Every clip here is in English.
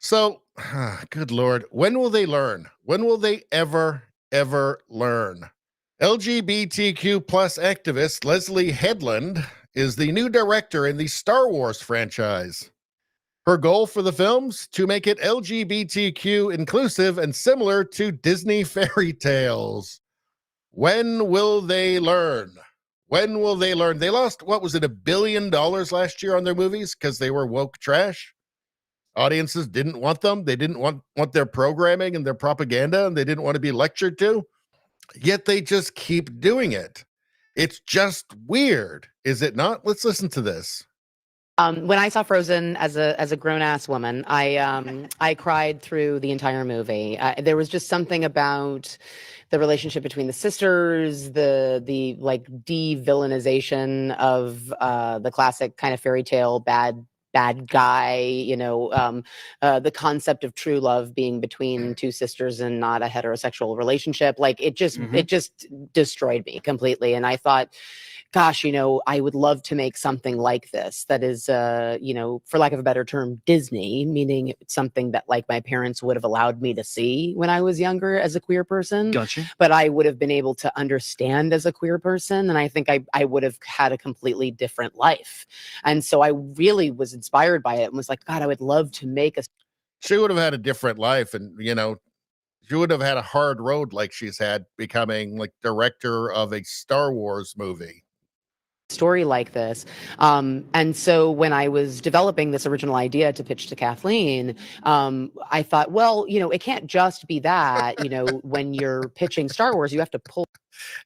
So, good Lord, when will they learn? When will they ever learn? LGBTQ plus activist Leslie Headland is the new director in the Star Wars franchise. Her goal for the films to make it LGBTQ inclusive and similar to Disney fairy tales. When will they learn? When will they learn? They lost, what was it, $1 billion last year on their movies because they were woke trash. Audiences didn't want them. They didn't want their programming and their propaganda, and they didn't want to be lectured to. Yet they just keep doing it. It's just weird, is it not? Let's listen to this. When I saw Frozen as a grown ass woman, I cried through the entire movie. There was just something about the relationship between the sisters, the like de-villainization of the classic kind of fairy tale bad guy, the concept of true love being between two sisters and not a heterosexual relationship. Like it just destroyed me completely. And I thought, gosh, I would love to make something like this that is, for lack of a better term, Disney, meaning it's something that like my parents would have allowed me to see when I was younger as a queer person. Gotcha. But I would have been able to understand as a queer person. And I think I would have had a completely different life. And so I really was inspired by it and was like, God, I would love to make a. She would have had a different life, and, she would have had a hard road like she's had becoming like director of a Star Wars movie. Story like this. And so when I was developing this original idea to pitch to Kathleen, I thought, well, it can't just be that, when you're pitching Star Wars, you have to pull.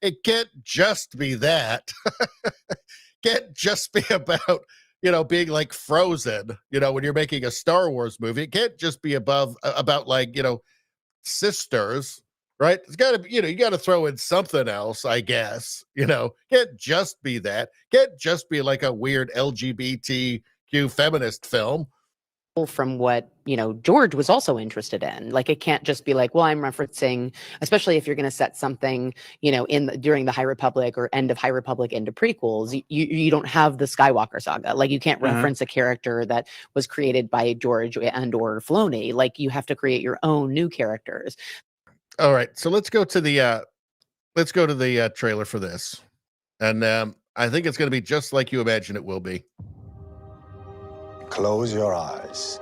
It can't just be that. Can't just be about, being like Frozen, when you're making a Star Wars movie. It can't just be about like, sisters. Right? It's got to, you got to throw in something else, I guess. Can't just be that. Can't just be like a weird LGBTQ feminist film. From what, George was also interested in. Like, it can't just be like, well, I'm referencing, especially if you're going to set something, during the High Republic or end of High Republic into prequels, you don't have the Skywalker saga. Like, you can't reference a character that was created by George and or Filoni. Like, you have to create your own new characters. All right, so let's go to the trailer for this, and I think it's going to be just like you imagine it will be. Close your eyes.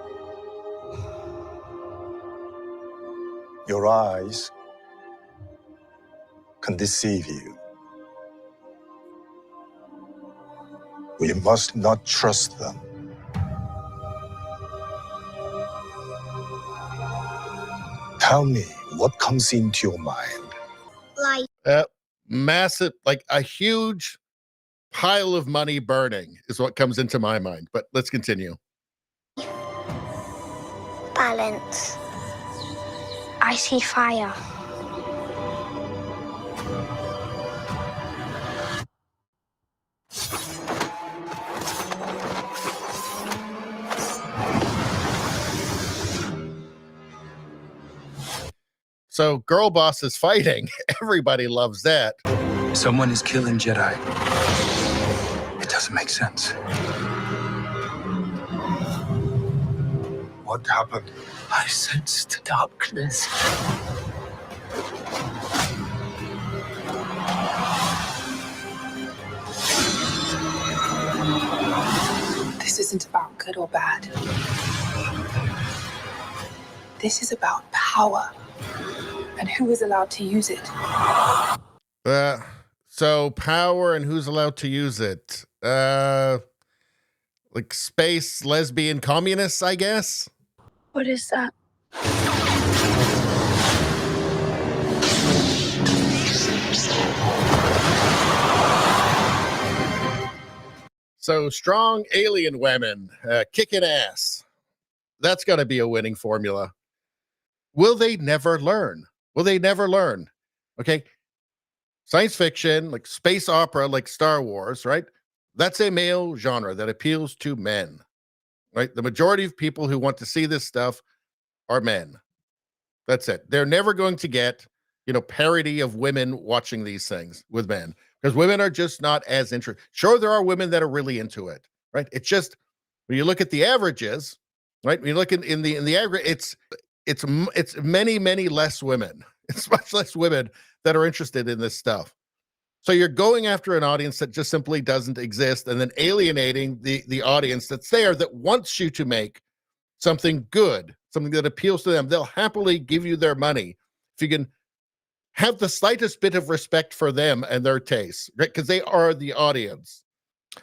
Your eyes can deceive you. We must not trust them. Tell me what comes into your mind. Like massive, like a huge pile of money burning is what comes into my mind. But let's continue. Balance. I see fire. So girl boss is fighting. Everybody loves that. Someone is killing Jedi. It doesn't make sense. What happened? I sensed darkness. This isn't about good or bad. This is about power and who is allowed to use it. So power and who's allowed to use it. Like space lesbian communists, I guess. What is that? So strong alien women kicking ass. That's got to be a winning formula. Will they never learn? Will they never learn? Okay. Science fiction, like space opera, like Star Wars, right? That's a male genre that appeals to men, right? The majority of people who want to see this stuff are men. That's it. They're never going to get, parity of women watching these things with men, because women are just not as interested. Sure, there are women that are really into it, right? It's just, when you look at the averages, right? When you look in the aggregate, it's many less women. It's much less women that are interested in this stuff. So you're going after an audience that just simply doesn't exist, and then alienating the audience that's there, that wants you to make something good, something that appeals to them. They'll happily give you their money if you can have the slightest bit of respect for them and their tastes, right? Because they are the audience.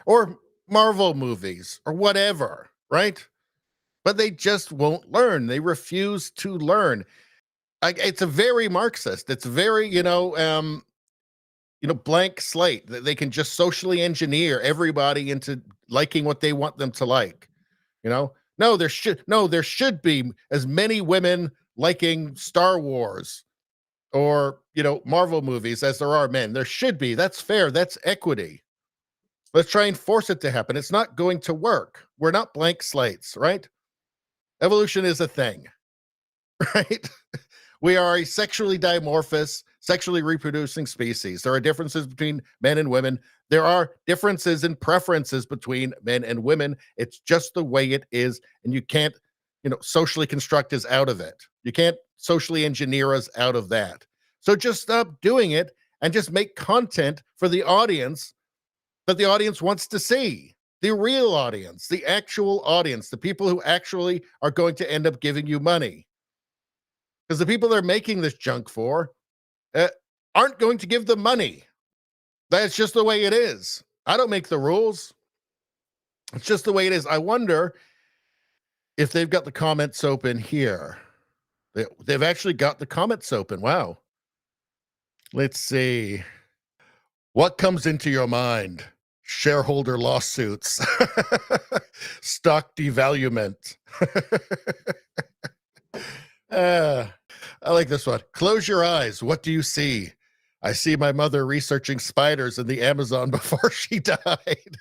Or Marvel movies or whatever, right? But they just won't learn. They refuse to learn. It's a very Marxist. It's very, blank slate. They can just socially engineer everybody into liking what they want them to like. No, there should be as many women liking Star Wars or Marvel movies as there are men. There should be. That's fair. That's equity. Let's try and force it to happen. It's not going to work. We're not blank slates, right? Evolution is a thing, right? We are a sexually dimorphous, sexually reproducing species. There are differences between men and women. There are differences in preferences between men and women. It's just the way it is, and you can't, socially construct us out of it. You can't socially engineer us out of that. So just stop doing it and just make content for the audience that the audience wants to see. The real audience, the actual audience, the people who actually are going to end up giving you money. Because the people they're making this junk for aren't going to give them money. That's just the way it is. I don't make the rules. It's just the way it is. I wonder if they've got the comments open here. They've actually got the comments open. Wow. Let's see. What comes into your mind? Shareholder lawsuits. Stock devaluement. I like this one. Close your eyes. What do you see? I see my mother researching spiders in the Amazon before she died.